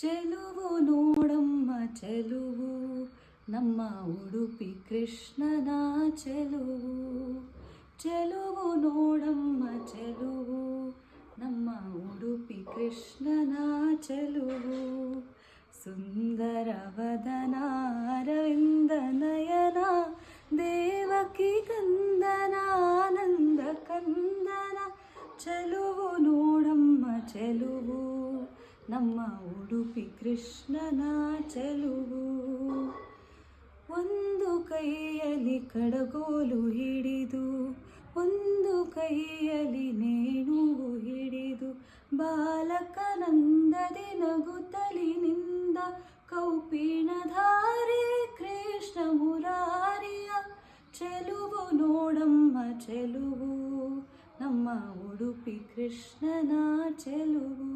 ಚೆಲುವು ನೋಡಮ್ಮ ಚೆಲುವು ನಮ್ಮ ಉಡುಪಿ ಕೃಷ್ಣನ ಚೆಲುವು. ಚೆಲುವು ನೋಡಮ್ಮ ಚೆಲುವು ನಮ್ಮ ಉಡುಪಿ ಕೃಷ್ಣನ ಚೆಲುವು. ಸುಂದರ ವದನ ಅರವಿಂದ ನಯನ ದೇವಕಿ ಕಂದನ ಆನಂದ ಕಂದನ. ಚೆಲುವು ನೋಡಮ್ಮ ಚೆಲುವು ನಮ್ಮ ಉಡುಪಿ ಕೃಷ್ಣನ ಚೆಲುವು. ಒಂದು ಕೈಯಲ್ಲಿ ಕಡಗೋಲು ಹಿಡಿದು ಒಂದು ಕೈಯಲ್ಲಿ ನೇಣುವು ಹಿಡಿದು ಬಾಲಕನಂದದಿ ನಗುತ್ತಲಿನಿಂದ ಕೌಪಿಣಧಾರೆ ಕೃಷ್ಣ ಮುರಾರಿಯ. ಚೆಲುವು ನೋಡಮ್ಮ ಚೆಲುವು ನಮ್ಮ ಉಡುಪಿ ಕೃಷ್ಣನ ಚೆಲುವು.